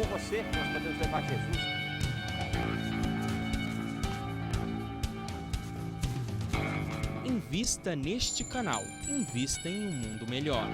com você nós podemos levar Jesus. Invista neste canal. Invista em um mundo melhor.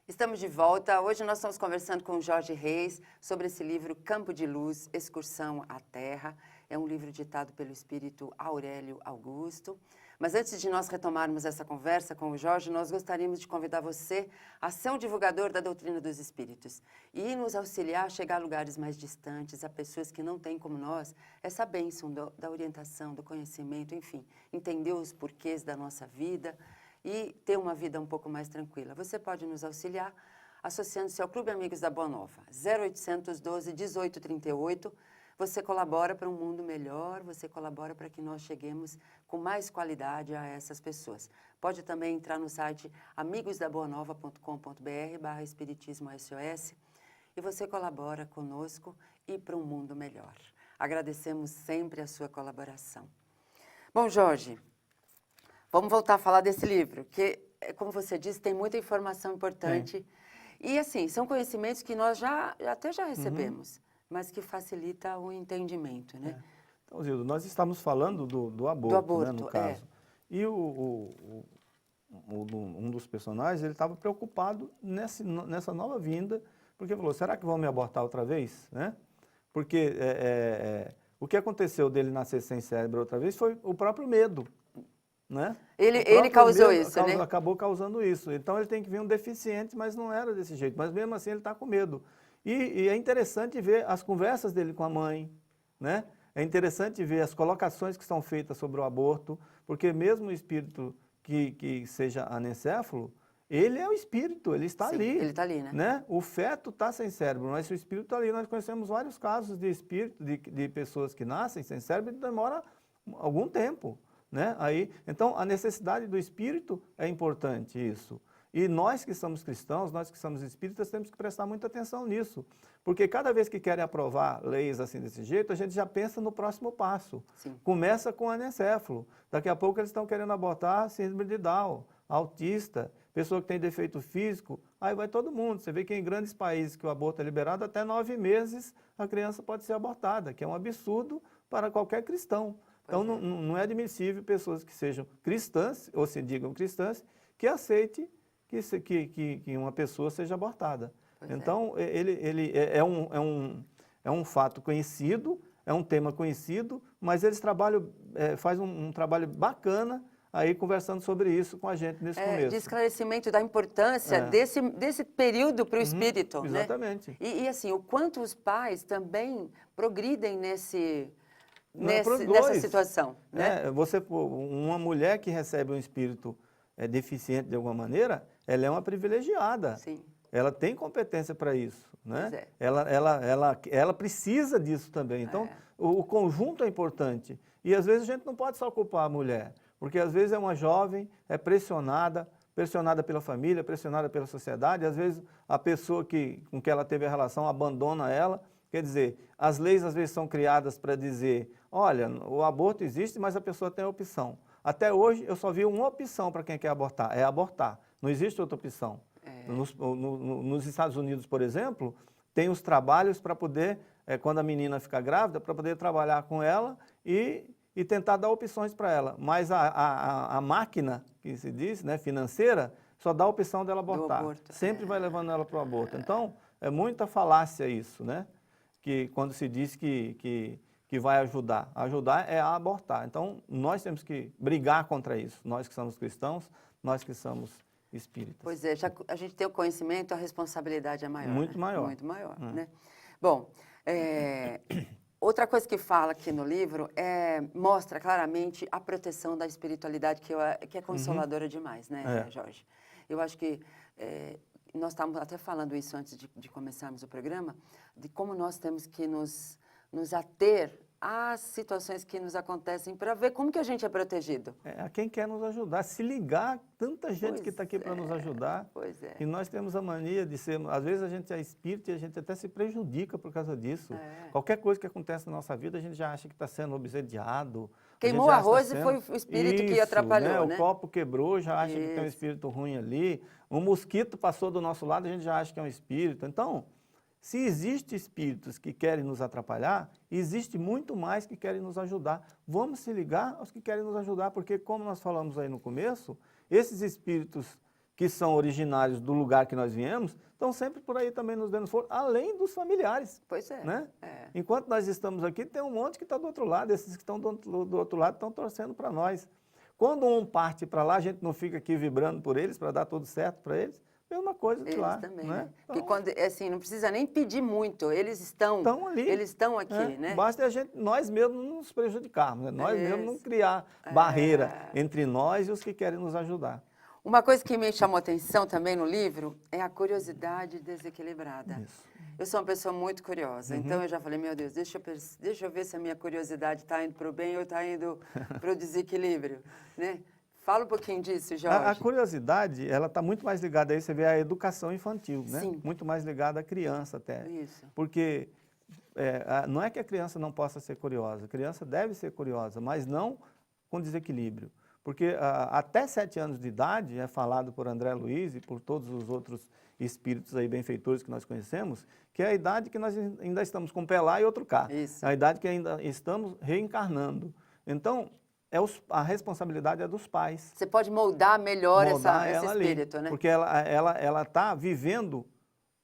Estamos de volta. Hoje nós estamos conversando com o Jorge Reis sobre esse livro Campo de Luz, Excursão à Terra. É um livro ditado pelo espírito Aurélio Augusto. Mas antes de nós retomarmos essa conversa com o Jorge, nós gostaríamos de convidar você a ser um divulgador da doutrina dos espíritos e nos auxiliar a chegar a lugares mais distantes, a pessoas que não têm como nós essa bênção da orientação, do conhecimento, enfim, entender os porquês da nossa vida e ter uma vida um pouco mais tranquila. Você pode nos auxiliar associando-se ao Clube Amigos da Boa Nova, 0800 12 18 38. Você colabora para um mundo melhor, você colabora para que nós cheguemos com mais qualidade a essas pessoas. Pode também entrar no site amigosdaboanova.com.br/espiritismo SOS e você colabora conosco e para um mundo melhor. Agradecemos sempre a sua colaboração. Bom, Jorge, vamos voltar a falar desse livro, que, como você disse, tem muita informação importante. E, assim, são conhecimentos que nós até já recebemos, mas que facilita o entendimento, né? Então, Zildo, nós estamos falando do aborto, Do aborto, né, no caso. E um dos personagens, ele estava preocupado nessa nova vinda, porque falou, será que vão me abortar outra vez? Né? Porque o que aconteceu dele nascer sem cérebro outra vez foi o próprio medo. Né? Ele causou isso, né? Acabou causando isso. Então ele tem que vir um deficiente, mas não era desse jeito. Mas mesmo assim ele está com medo. E é interessante ver as conversas dele com a mãe, né? É interessante ver as colocações que são feitas sobre o aborto, porque mesmo o espírito que seja anencéfalo, ele é o espírito, ele está ali. Ele está ali, né? O feto está sem cérebro, mas o espírito está ali. Nós conhecemos vários casos de espírito, de pessoas que nascem sem cérebro e demora algum tempo. Né? Então, a necessidade do espírito é importante isso. E nós que somos cristãos, nós que somos espíritas, temos que prestar muita atenção nisso. Porque cada vez que querem aprovar leis assim desse jeito, a gente já pensa no próximo passo. Sim. Começa com anencéfalo. Daqui a pouco eles estão querendo abortar síndrome de Down, autista, pessoa que tem defeito físico. Aí vai todo mundo. Você vê que em grandes países que o aborto é liberado, até 9 meses a criança pode ser abortada, que é um absurdo para qualquer cristão. Então, não é admissível pessoas que sejam cristãs, ou se digam cristãs, que aceitem que uma pessoa seja abortada. Então, ele é um fato conhecido, é um tema conhecido, mas eles fazem um trabalho bacana aí conversando sobre isso com a gente nesse começo. De esclarecimento da importância desse período para o espírito. Né? Exatamente. E, assim, o quanto os pais também progridem nessa situação. Né? Uma mulher que recebe um espírito deficiente de alguma maneira, ela é uma privilegiada. Sim. Ela tem competência para isso. Né? Pois Ela precisa disso também. Então, o conjunto é importante. E às vezes a gente não pode só culpar a mulher, porque às vezes é uma jovem, é pressionada pela família, pressionada pela sociedade, às vezes a pessoa com que ela teve a relação abandona ela. Quer dizer, as leis às vezes são criadas para dizer, olha, o aborto existe, mas a pessoa tem a opção. Até hoje eu só vi uma opção para quem quer abortar, é abortar. Não existe outra opção. Nos Estados Unidos, por exemplo, tem os trabalhos para poder, quando a menina fica grávida, para poder trabalhar com ela e tentar dar opções para ela. Mas a máquina, que se diz, né, financeira, só dá a opção dela abortar. Sempre vai levando ela para o aborto. Então, é muita falácia isso, né? Que quando se diz que vai ajudar. Ajudar é a abortar. Então, nós temos que brigar contra isso. Nós que somos cristãos, nós que somos espíritas. Pois é, já a gente tem o conhecimento, a responsabilidade é maior. Muito maior. Muito maior, né? Bom, outra coisa que fala aqui no livro mostra claramente a proteção da espiritualidade, que é consoladora demais, né, Jorge? Eu acho que nós estávamos até falando isso antes de começarmos o programa, de como nós temos que nos ater às situações que nos acontecem para ver como que a gente é protegido. A quem quer nos ajudar, se ligar, tanta gente Pois que está aqui para nos ajudar. Pois é. E nós temos a mania de ser, às vezes a gente é espírita e a gente até se prejudica por causa disso. Qualquer coisa que acontece na nossa vida, a gente já acha que está sendo obsediado. Queimou o arroz e foi o espírito que atrapalhou, né? O copo quebrou, já acha que tem um espírito ruim ali. Um mosquito passou do nosso lado, a gente já acha que é um espírito. Então, se existem espíritos que querem nos atrapalhar, existe muito mais que querem nos ajudar. Vamos se ligar aos que querem nos ajudar, porque como nós falamos aí no começo, esses espíritos que são originários do lugar que nós viemos, estão sempre por aí também nos dando força, além dos familiares. Pois é. Né? Enquanto nós estamos aqui, tem um monte que está do outro lado, esses que estão do outro lado estão torcendo para nós. Quando um parte para lá, a gente não fica aqui vibrando por eles, para dar tudo certo para eles, mesma coisa de eles lá. Também, né? né? Porque quando, assim, não precisa nem pedir muito, eles estão ali. Eles estão aqui, né? Basta nós mesmos não nos prejudicarmos, né? Nós mesmos não criar barreira entre nós e os que querem nos ajudar. Uma coisa que me chamou atenção também no livro é a curiosidade desequilibrada. Isso. Eu sou uma pessoa muito curiosa, então eu já falei, meu Deus, deixa eu ver se a minha curiosidade está indo para o bem ou está indo para o desequilíbrio, né? Fala um pouquinho disso, Jorge. A curiosidade, ela está muito mais ligada aí, você vê a educação infantil, né? Sim. Muito mais ligada à criança até. Isso. Porque não é que a criança não possa ser curiosa, a criança deve ser curiosa, mas não com desequilíbrio. Porque até 7 anos de idade, é falado por André Luiz e por todos os outros espíritos aí benfeitores que nós conhecemos, que é a idade que nós ainda estamos com um pé lá e outro cá. Isso. É a idade que ainda estamos reencarnando. Então, a responsabilidade é dos pais. Você pode moldar melhor esse ali, espírito, né? Porque ela está vivendo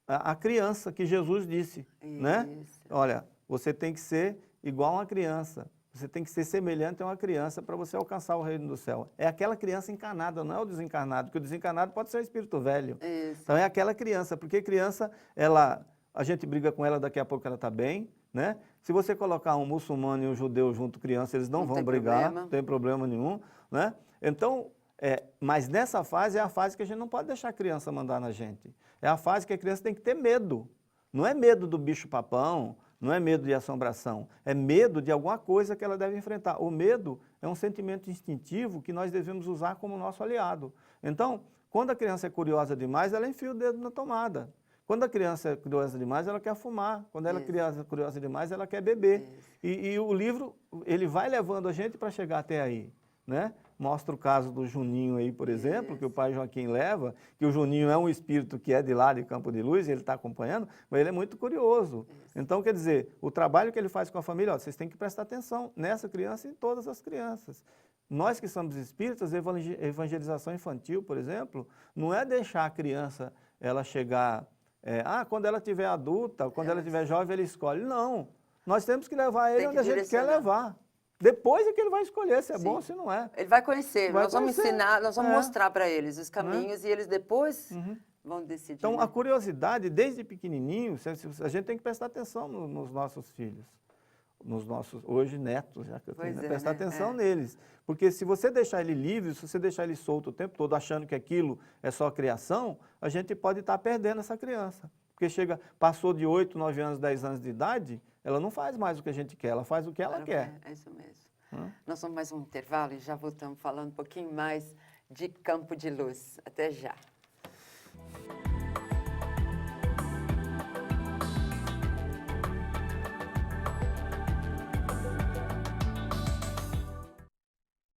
a criança que Jesus disse, né? Olha, você tem que ser igual a uma criança. Você tem que ser semelhante a uma criança para você alcançar o reino do céu. É aquela criança encarnada, não é o desencarnado, porque o desencarnado pode ser um espírito velho. Isso. Então é aquela criança, porque criança, a gente briga com ela, daqui a pouco ela está bem, né? Se você colocar um muçulmano e um judeu junto criança, eles não vão brigar, não tem problema nenhum, né? Então, mas nessa fase é a fase que a gente não pode deixar a criança mandar na gente. É a fase que a criança tem que ter medo. Não é medo do bicho-papão, não é medo de assombração, é medo de alguma coisa que ela deve enfrentar. O medo é um sentimento instintivo que nós devemos usar como nosso aliado. Então, quando a criança é curiosa demais, ela enfia o dedo na tomada. Quando a criança é curiosa demais, ela quer fumar. Quando ela é curiosa demais, ela quer beber. E o livro, ele vai levando a gente para chegar até aí, né? Mostra o caso do Juninho aí, por exemplo, que o pai Joaquim leva, que o Juninho é um espírito que é de lá de Campo de Luz, ele está acompanhando, mas ele é muito curioso. Então, quer dizer, o trabalho que ele faz com a família, vocês têm que prestar atenção nessa criança e em todas as crianças. Nós que somos espíritas, evangelização infantil, por exemplo, não é deixar a criança ela chegar, quando ela estiver adulta, quando ela estiver jovem, ele escolhe. Não, nós temos que levar ele onde a gente quer levar. Depois é que ele vai escolher se é bom ou se não é. Ele vai conhecer, nós vamos ensinar, nós vamos mostrar para eles os caminhos e eles depois vão decidir. Então, a curiosidade, desde pequenininho, a gente tem que prestar atenção nos nossos filhos, nos nossos, hoje, netos, já que eu tenho, prestar atenção neles. Porque se você deixar ele livre, se você deixar ele solto o tempo todo, achando que aquilo é só criação, a gente pode estar perdendo essa criança. Porque passou de 8, 9 anos, 10 anos de idade, ela não faz mais o que a gente quer, ela faz o que ela quer. É isso mesmo. Nós vamos mais um intervalo e já voltamos falando um pouquinho mais de Campo de Luz. Até já.